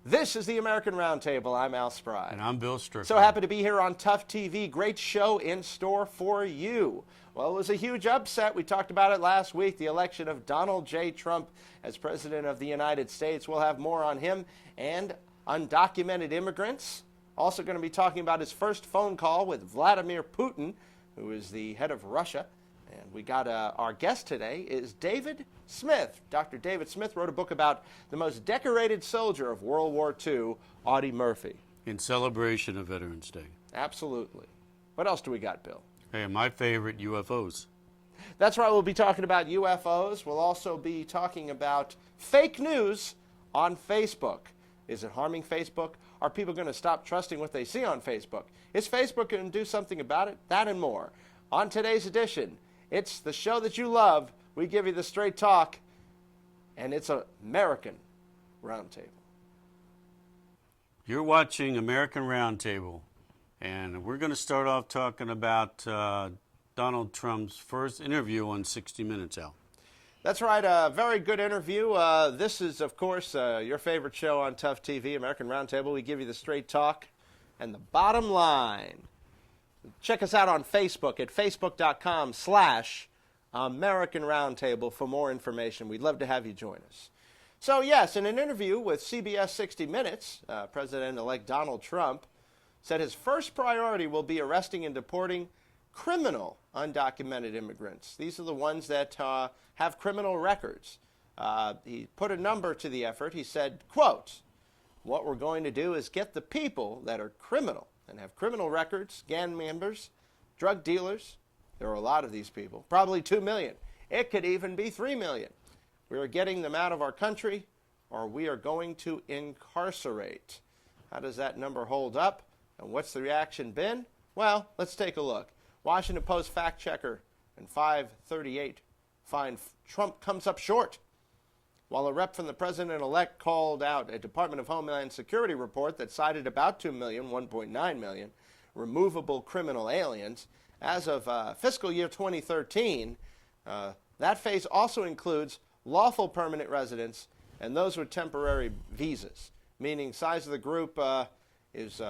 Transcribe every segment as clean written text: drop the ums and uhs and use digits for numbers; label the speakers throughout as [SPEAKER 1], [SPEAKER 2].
[SPEAKER 1] This is the American Roundtable. I'm Al Spry.
[SPEAKER 2] And I'm Bill Strickland.
[SPEAKER 1] So happy to be here on Tough TV. Great show in store for you. Well, it was a huge upset. We talked about it last week, the election of Donald J. Trump as President of the United States. We'll have more on him and undocumented immigrants. Also going to be talking about his first phone call with Vladimir Putin, who is the head of Russia. And we got our guest today is David Smith. Dr. David Smith wrote a book about the most decorated soldier of World War II, Audie Murphy.
[SPEAKER 2] In celebration of Veterans Day.
[SPEAKER 1] Absolutely. What else do we got, Bill?
[SPEAKER 2] Hey, my favorite, UFOs.
[SPEAKER 1] That's right. We'll be talking about UFOs. We'll also be talking about fake news on Facebook. Is it harming Facebook? Are people going to stop trusting what they see on Facebook? Is Facebook going to do something about it? That and more. On today's edition, it's the show that you love. We give you the straight talk, and it's an American Roundtable.
[SPEAKER 2] You're watching American Roundtable, and we're going to start off talking about Donald Trump's first interview on 60 Minutes, Al.
[SPEAKER 1] That's right, a very good interview. This is, of course, your favorite show on Tough TV, American Roundtable. We give you the straight talk and the bottom line. Check us out on Facebook at facebook.com/American Roundtable for more information. We'd love to have you join us. So, yes, in an interview with CBS 60 Minutes, President-elect Donald Trump said his first priority will be arresting and deporting criminal undocumented immigrants. These are the ones that have criminal records. He put a number to the effort. He said, quote, "What we're going to do is get the people that are criminal and have criminal records, gang members, drug dealers. There are a lot of these people, probably 2 million. It could even be 3 million. We are getting them out of our country, or we are going to incarcerate." How does that number hold up? And what's the reaction been? Well, let's take a look. Washington Post fact checker and 538 find Trump comes up short. While a rep from the president-elect called out a Department of Homeland Security report that cited about 2 million, 1.9 million, removable criminal aliens, as of fiscal year 2013, that phase also includes lawful permanent residents and those with temporary visas, meaning size of the group is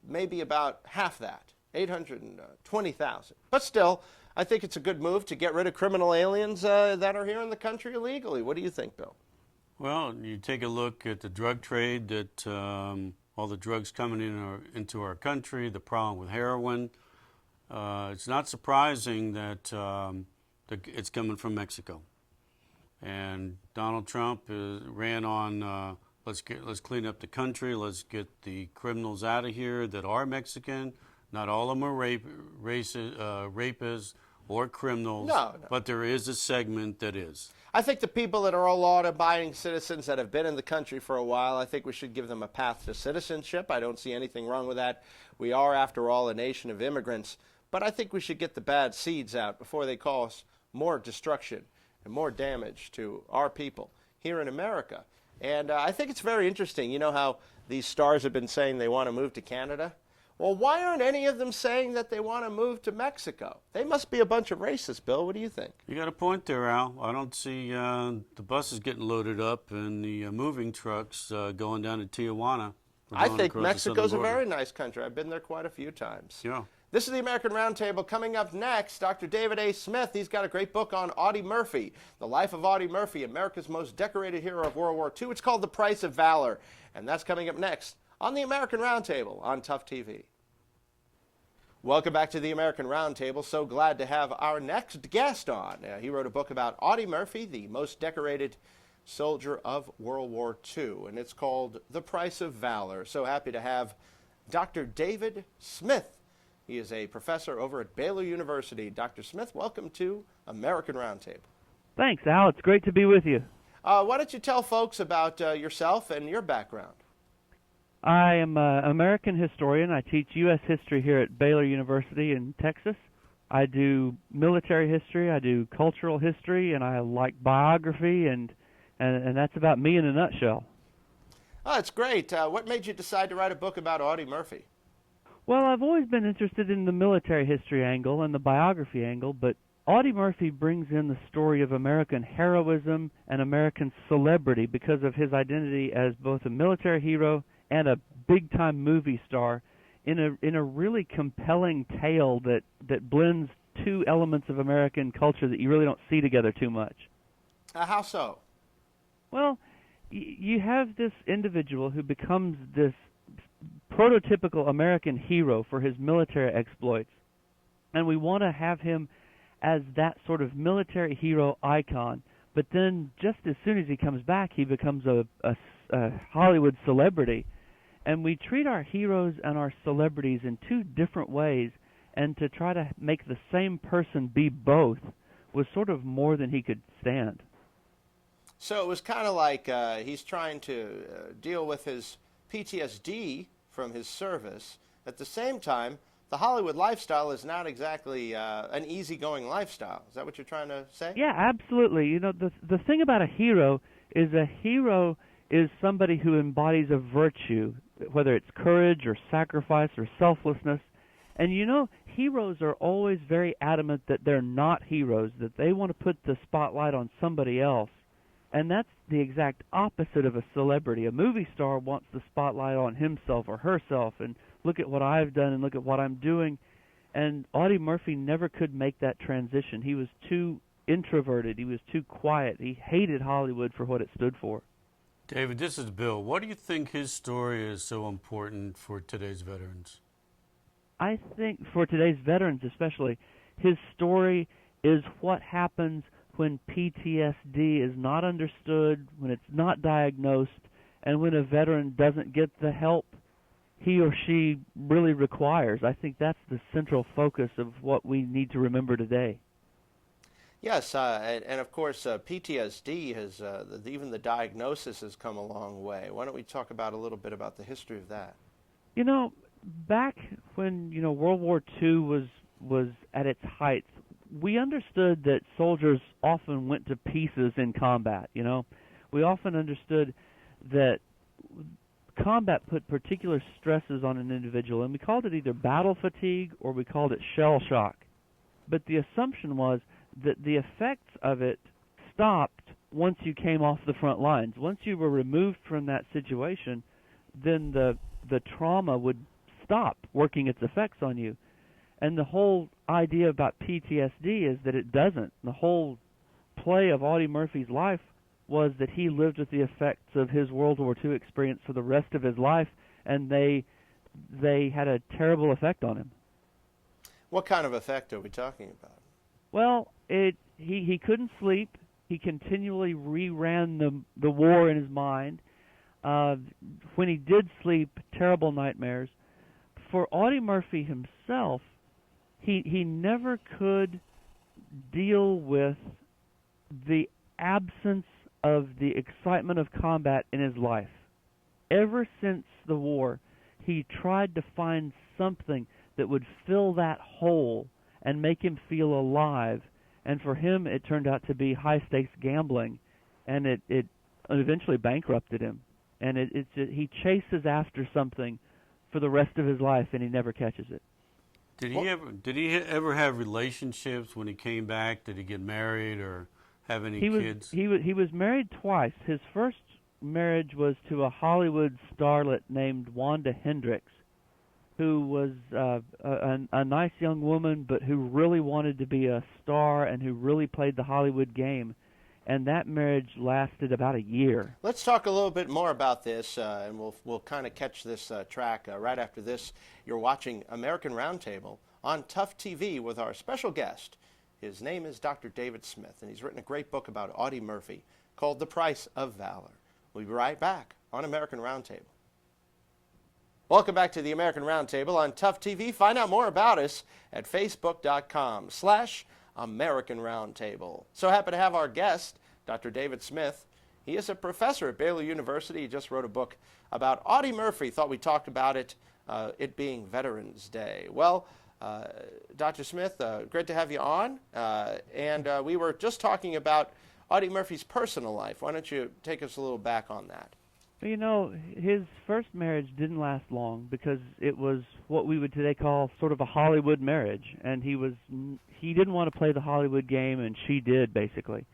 [SPEAKER 1] maybe about half that, 820,000. But still, I think it's a good move to get rid of criminal aliens that are here in the country illegally. What do you think, Bill?
[SPEAKER 2] Well, you take a look at the drug trade, that all the drugs coming into our country, the problem with heroin. It's not surprising that it's coming from Mexico. And Donald Trump ran on, let's clean up the country, let's get the criminals out of here that are Mexican. Not all of them are rapists or criminals,
[SPEAKER 1] no.
[SPEAKER 2] But there is a segment that is.
[SPEAKER 1] I think the people that are all law-abiding citizens that have been in the country for a while, I think we should give them a path to citizenship. I don't see anything wrong with that. We are, after all, a nation of immigrants. But I think we should get the bad seeds out before they cause more destruction and more damage to our people here in America. And I think it's very interesting. You know how these stars have been saying they want to move to Canada? Well, why aren't any of them saying that they want to move to Mexico? They must be a bunch of racists, Bill. What do you think?
[SPEAKER 2] You got a point there, Al. I don't see the buses getting loaded up and the moving trucks going down to Tijuana.
[SPEAKER 1] I think Mexico's a very nice country. I've been there quite a few times.
[SPEAKER 2] Yeah.
[SPEAKER 1] This is the American Roundtable. Coming up next, Dr. David A. Smith. He's got a great book on Audie Murphy, the life of Audie Murphy, America's most decorated hero of World War II. It's called The Price of Valor, and that's coming up next on the American Roundtable on Tough TV. Welcome back to the American Roundtable. So glad to have our next guest on. He wrote a book about Audie Murphy, the most decorated soldier of World War II, and it's called The Price of Valor. So happy to have Dr. David Smith. He is a professor over at Baylor University. Dr. Smith, welcome to American Roundtable.
[SPEAKER 3] Thanks, Al. It's great to be with you.
[SPEAKER 1] Why don't you tell folks about yourself and your background?
[SPEAKER 3] I am an American historian. I teach U.S. history here at Baylor University in Texas. I do military history, I do cultural history, and I like biography, and that's about me in a nutshell.
[SPEAKER 1] Oh, that's great. What made you decide to write a book about Audie Murphy?
[SPEAKER 3] Well, I've always been interested in the military history angle and the biography angle, but Audie Murphy brings in the story of American heroism and American celebrity because of his identity as both a military hero and a big-time movie star in a really compelling tale that blends two elements of American culture that you really don't see together too much.
[SPEAKER 1] How so?
[SPEAKER 3] Well, you have this individual who becomes this prototypical American hero for his military exploits, and we want to have him as that sort of military hero icon. But then just as soon as he comes back, he becomes a Hollywood celebrity. And we treat our heroes and our celebrities in two different ways, and to try to make the same person be both was sort of more than he could stand.
[SPEAKER 1] So it was kind of like he's trying to deal with his PTSD from his service. At the same time, the Hollywood lifestyle is not exactly an easygoing lifestyle. Is that what you're trying to say?
[SPEAKER 3] Yeah, absolutely. You know, the thing about a hero is somebody who embodies a virtue, whether it's courage or sacrifice or selflessness. And you know, heroes are always very adamant that they're not heroes, that they want to put the spotlight on somebody else. And that's the exact opposite of a celebrity. A movie star wants the spotlight on himself or herself, and look at what I've done and look at what I'm doing. And Audie Murphy never could make that transition. He was too introverted. He was too quiet. He hated Hollywood for what it stood for.
[SPEAKER 2] David, this is Bill. What do you think his story is so important for today's veterans?
[SPEAKER 3] I think for today's veterans especially, his story is what happens when PTSD is not understood, when it's not diagnosed, and when a veteran doesn't get the help he or she really requires. I think that's the central focus of what we need to remember today.
[SPEAKER 1] Yes, and of course PTSD has, even the diagnosis has come a long way. Why don't we talk about a little bit about the history of that?
[SPEAKER 3] You know, back when World War II was at its height, we understood that soldiers often went to pieces in combat. We often understood that combat put particular stresses on an individual, and we called it either battle fatigue or we called it shell shock. But the assumption was that the effects of it stopped once you came off the front lines. Once you were removed from that situation, then the trauma would stop working its effects on you. And the whole idea about PTSD is that it doesn't. The whole play of Audie Murphy's life was that he lived with the effects of his World War II experience for the rest of his life, and they had a terrible effect on him.
[SPEAKER 1] What kind of effect are we talking about?
[SPEAKER 3] Well, he couldn't sleep. He continually reran the war in his mind. When he did sleep, terrible nightmares. For Audie Murphy himself, he never could deal with the absence of the excitement of combat in his life. Ever since the war, he tried to find something that would fill that hole and make him feel alive. And for him, it turned out to be high-stakes gambling, and it eventually bankrupted him. And he chases after something for the rest of his life, and he never catches it.
[SPEAKER 2] Did he ever have relationships when he came back? Did he get married or have any kids?
[SPEAKER 3] He was married twice. His first marriage was to a Hollywood starlet named Wanda Hendricks, who was a nice young woman, but who really wanted to be a star and who really played the Hollywood game. And that marriage lasted about a year.
[SPEAKER 1] Let's talk a little bit more about this, and we'll kind of catch this track right after this. You're watching American Roundtable on Tough TV with our special guest. His name is Dr. David Smith, and he's written a great book about Audie Murphy called The Price of Valor. We'll be right back on American Roundtable. Welcome back to the American Roundtable on Tough TV. Find out more about us at facebook.com/American Roundtable. So happy to have our guest, Dr. David Smith. He is a professor at Baylor University. He just wrote a book about Audie Murphy. Thought we talked about it, it being Veterans Day. Well, Dr. Smith, great to have you on. And we were just talking about Audie Murphy's personal life. Why don't you take us a little back on that?
[SPEAKER 3] You know, his first marriage didn't last long because it was what we would today call sort of a Hollywood marriage, and he didn't want to play the Hollywood game, and she did basically.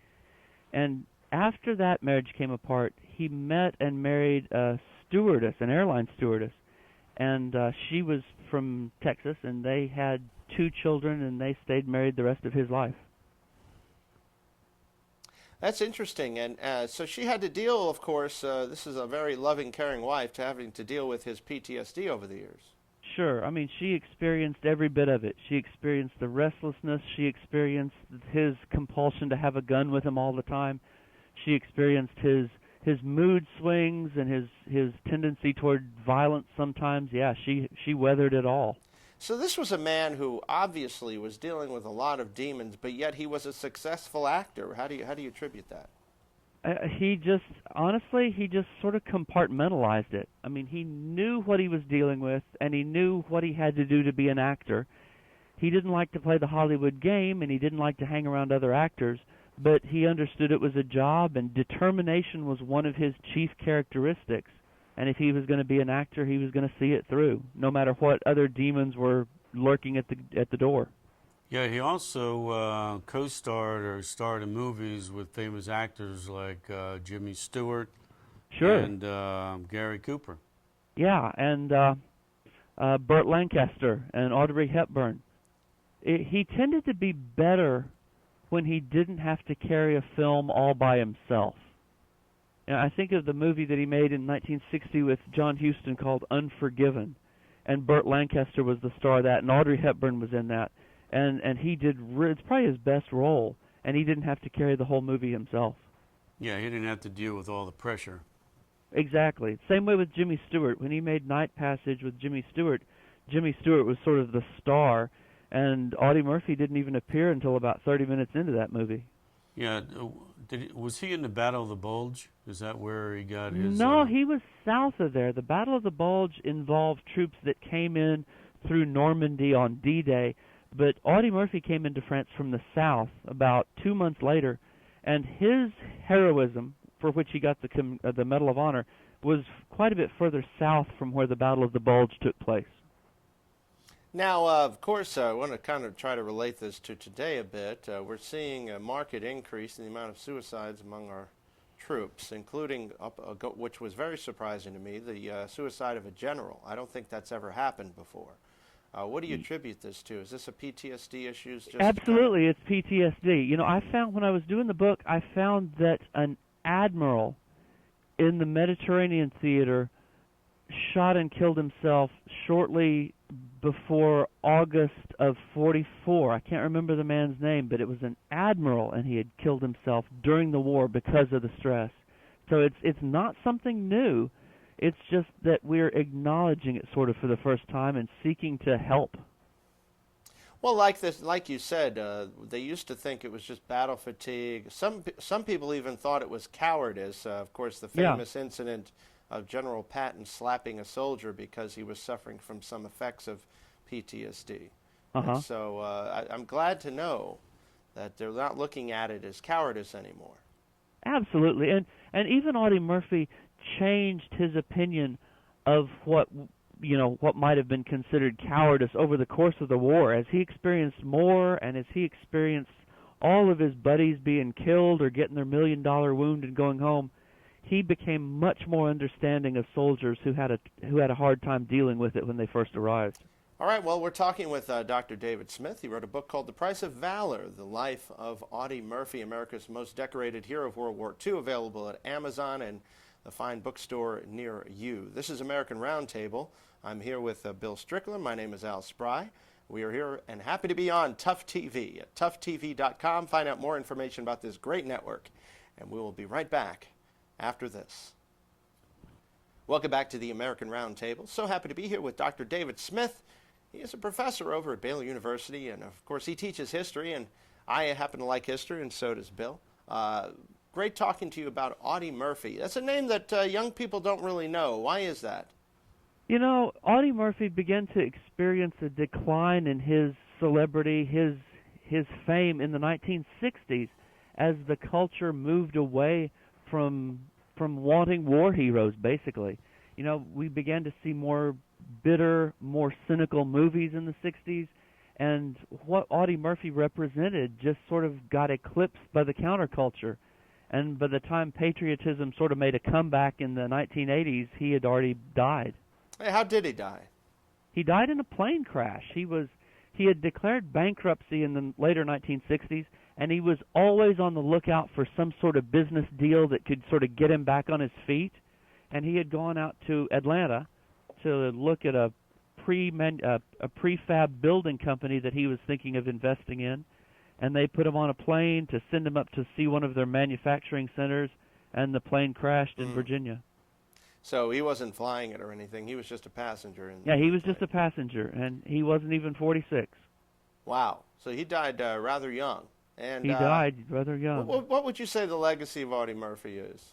[SPEAKER 3] And after that marriage came apart, he met and married a stewardess, an airline stewardess, and she was from Texas, and they had 2 children, and they stayed married the rest of his life.
[SPEAKER 1] That's interesting. And so she had to deal, of course, this is a very loving, caring wife, to having to deal with his PTSD over the years.
[SPEAKER 3] Sure. I mean, she experienced every bit of it. She experienced the restlessness. She experienced his compulsion to have a gun with him all the time. She experienced his mood swings and his tendency toward violence sometimes. Yeah, she weathered it all.
[SPEAKER 1] So this was a man who obviously was dealing with a lot of demons, but yet he was a successful actor. How do you attribute that?
[SPEAKER 3] He just sort of compartmentalized it. I mean, he knew what he was dealing with, and he knew what he had to do to be an actor. He didn't like to play the Hollywood game, and he didn't like to hang around other actors, but he understood it was a job, and determination was one of his chief characteristics. And if he was going to be an actor, he was going to see it through, no matter what other demons were lurking at the door.
[SPEAKER 2] Yeah, he also co-starred or starred in movies with famous actors like Jimmy Stewart,
[SPEAKER 3] Sure,
[SPEAKER 2] and Gary Cooper.
[SPEAKER 3] Yeah, and Burt Lancaster and Audrey Hepburn. He tended to be better when he didn't have to carry a film all by himself. And I think of the movie that he made in 1960 with John Huston called Unforgiven, and Burt Lancaster was the star of that, and Audrey Hepburn was in that, and he did. It's probably his best role, and he didn't have to carry the whole movie himself.
[SPEAKER 2] Yeah, he didn't have to deal with all the pressure.
[SPEAKER 3] Exactly. Same way with Jimmy Stewart. When he made Night Passage with Jimmy Stewart was sort of the star, and Audie Murphy didn't even appear until about 30 minutes into that movie.
[SPEAKER 2] Yeah, was he in the Battle of the Bulge? Is that where he got his...
[SPEAKER 3] No, he was south of there. The Battle of the Bulge involved troops that came in through Normandy on D-Day, but Audie Murphy came into France from the south about 2 months later, and his heroism, for which he got the Medal of Honor, was quite a bit further south from where the Battle of the Bulge took place.
[SPEAKER 1] Now, of course, I want to kind of try to relate this to today a bit. We're seeing a marked increase in the amount of suicides among our troops, including, which was very surprising to me, the suicide of a general. I don't think that's ever happened before. What do you attribute this to? Is this a PTSD issue?
[SPEAKER 3] Absolutely, it's PTSD. You know, I found when I was doing the book, I found that an admiral in the Mediterranean theater shot and killed himself shortly before August of 44. I can't remember the man's name, but it was an admiral, and he had killed himself during the war because of the stress. So it's not something new. It's just that we're acknowledging it sort of for the first time and seeking to help.
[SPEAKER 1] Well, like you said, they used to think it was just battle fatigue. Some people even thought it was cowardice. Of course, the famous incident of General Patton slapping a soldier because he was suffering from some effects of PTSD. And so I'm glad to know that they're not looking at it as cowardice anymore.
[SPEAKER 3] Absolutely, and even Audie Murphy changed his opinion of what might have been considered cowardice over the course of the war. As he experienced more, and as he experienced all of his buddies being killed or getting their $1 million wound and going home, he became much more understanding of soldiers who had a hard time dealing with it when they first arrived.
[SPEAKER 1] All right, well, we're talking with Dr. David Smith. He wrote a book called The Price of Valor, The Life of Audie Murphy, America's Most Decorated Hero of World War II, available at Amazon and the fine bookstore near you. This is American Roundtable. I'm here with Bill Strickland. My name is Al Spry. We are here and happy to be on Tough TV at toughtv.com. Find out more information about this great network, and we will be right back after this. Welcome back to the American Roundtable. So happy to be here with Dr. David Smith. He is a professor over at Baylor University, and of course he teaches history, and I happen to like history, and so does Bill. Great talking to you about Audie Murphy. That's a name that young people don't really know. Why is that?
[SPEAKER 3] You know, Audie Murphy began to experience a decline in his celebrity, his fame in the 1960s as the culture moved away from from wanting war heroes, basically. You know, we began to see more bitter, more cynical movies in the 60s, and what Audie Murphy represented just sort of got eclipsed by the counterculture. And by the time patriotism sort of made a comeback in the 1980s, he had already died.
[SPEAKER 1] Hey, how did he die?
[SPEAKER 3] He died in a plane crash. He had declared bankruptcy in the later 1960s, and he was always on the lookout for some sort of business deal that could sort of get him back on his feet. And he had gone out to Atlanta to look at a prefab building company that he was thinking of investing in, and they put him on a plane to send him up to see one of their manufacturing centers, and the plane crashed in Virginia.
[SPEAKER 1] So he wasn't flying it or anything. He was just a passenger.
[SPEAKER 3] Yeah, he was just a passenger, and he wasn't even 46.
[SPEAKER 1] Wow. So he died rather young. And
[SPEAKER 3] He died rather young.
[SPEAKER 1] What would you say the legacy of Audie Murphy is?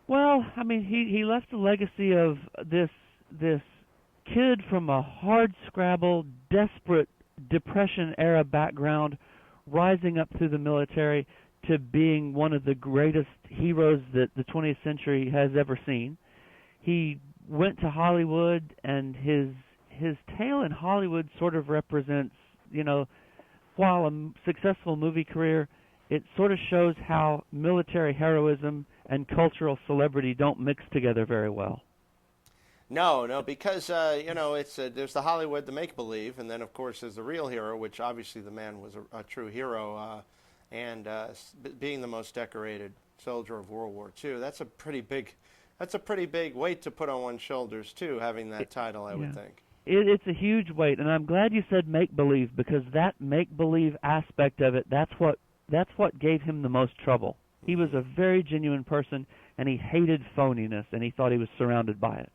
[SPEAKER 3] Well, I mean, he left a legacy of this kid from a hard-scrabble, desperate Depression-era background, rising up through the military to being one of the greatest heroes that the 20th century has ever seen. He went to Hollywood, and his tale in Hollywood sort of represents, you know, while a successful movie career, it sort of shows how military heroism and cultural celebrity don't mix together very well.
[SPEAKER 1] No, because you know, it's there's the Hollywood, the make-believe, and then of course there's the real hero, which obviously the man was a true hero, and being the most decorated soldier of World War II. That's a pretty big weight to put on one's shoulders too, having that title, I would think.
[SPEAKER 3] It's a huge weight, and I'm glad you said make-believe, because that make-believe aspect of it, that's what gave him the most trouble. He was a very genuine person, and he hated phoniness, and he thought he was surrounded by it.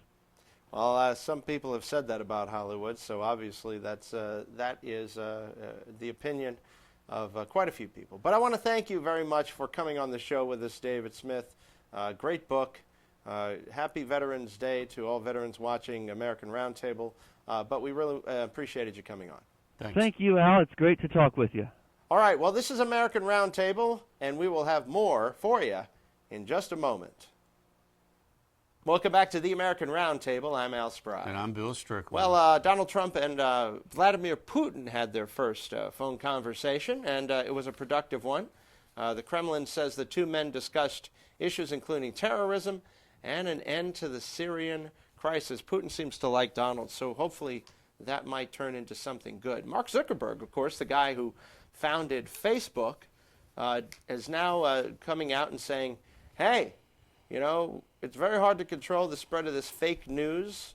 [SPEAKER 1] Well, some people have said that about Hollywood, so obviously that is the opinion of quite a few people. But I want to thank you very much for coming on the show with us, David Smith. Great book. Happy Veterans Day to all veterans watching American Roundtable. But we really appreciated you coming on.
[SPEAKER 2] Thanks.
[SPEAKER 3] Thank you, Al. It's great to talk with you.
[SPEAKER 1] All right, well, this is American Roundtable, and we will have more for you in just a moment. Welcome back to the American Roundtable. I'm Al Spry.
[SPEAKER 2] And I'm Bill Strickland.
[SPEAKER 1] Well, Donald Trump and Vladimir Putin had their first phone conversation, and it was a productive one. The Kremlin says the two men discussed issues including terrorism and an end to the Syrian crisis. Putin seems to like Donald, so hopefully that might turn into something good. Mark Zuckerberg, of course, the guy who founded Facebook, is now coming out and saying, hey, you know, it's very hard to control the spread of this fake news,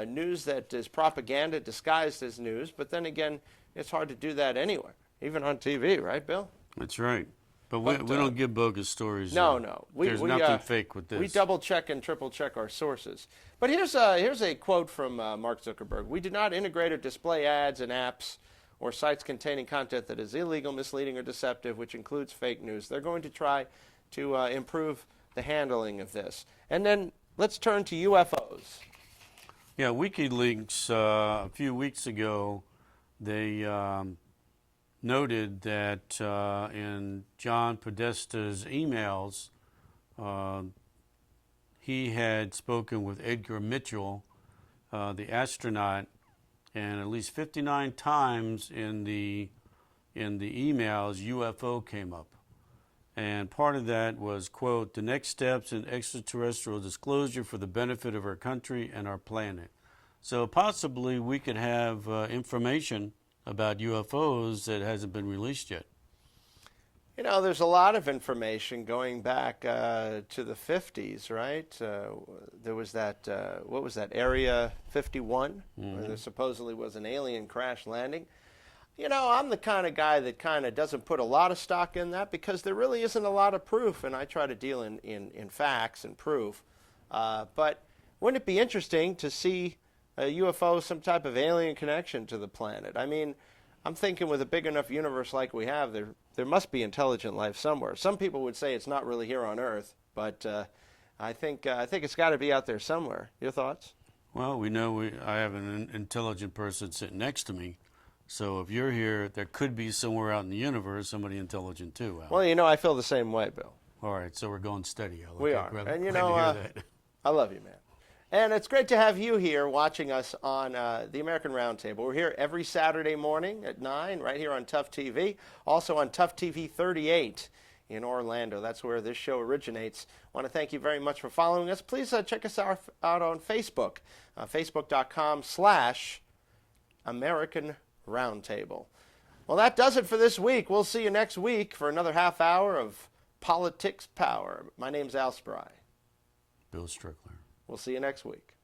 [SPEAKER 1] news that is propaganda disguised as news. But then again, it's hard to do that anywhere, even on TV, right, Bill?
[SPEAKER 2] That's right. But we don't give bogus stories.
[SPEAKER 1] No.
[SPEAKER 2] There's nothing fake with this.
[SPEAKER 1] We double check and triple check our sources. But here's a quote from Mark Zuckerberg. We do not integrate or display ads in apps or sites containing content that is illegal, misleading, or deceptive, which includes fake news. They're going to try to improve the handling of this. And then let's turn to UFOs.
[SPEAKER 2] Yeah, WikiLeaks, a few weeks ago, they noted that in John Podesta's emails, he had spoken with Edgar Mitchell, the astronaut, and at least 59 times in the emails, UFO came up. And part of that was, quote, the next steps in extraterrestrial disclosure for the benefit of our country and our planet. So possibly we could have information about UFOs that hasn't been released yet.
[SPEAKER 1] You know, there's a lot of information going back to the 50s, right? There was that, what was that, Area 51, where there supposedly was an alien crash landing. You know, I'm the kind of guy that kind of doesn't put a lot of stock in that because there really isn't a lot of proof, and I try to deal in facts and proof. But wouldn't it be interesting to see a UFO, some type of alien connection to the planet? I mean, I'm thinking with a big enough universe like we have, there must be intelligent life somewhere. Some people would say it's not really here on Earth, but I think it's got to be out there somewhere. Your thoughts?
[SPEAKER 2] Well, we know I have an intelligent person sitting next to me. So if you're here, there could be somewhere out in the universe somebody intelligent too. Al.
[SPEAKER 1] Well, you know, I feel the same way, Bill.
[SPEAKER 2] All right, so we're going steady.
[SPEAKER 1] We are. And you know,
[SPEAKER 2] glad to hear that.
[SPEAKER 1] I love you, man. And it's great to have you here watching us on the American Roundtable. We're here every Saturday morning at 9, right here on Tough TV. Also on Tough TV 38 in Orlando. That's where this show originates. I want to thank you very much for following us. Please check us out on Facebook, facebook.com/American Roundtable. Well, that does it for this week. We'll see you next week for another half hour of Politics Power. My name's Al Spry.
[SPEAKER 2] Bill Strickler.
[SPEAKER 1] We'll see you next week.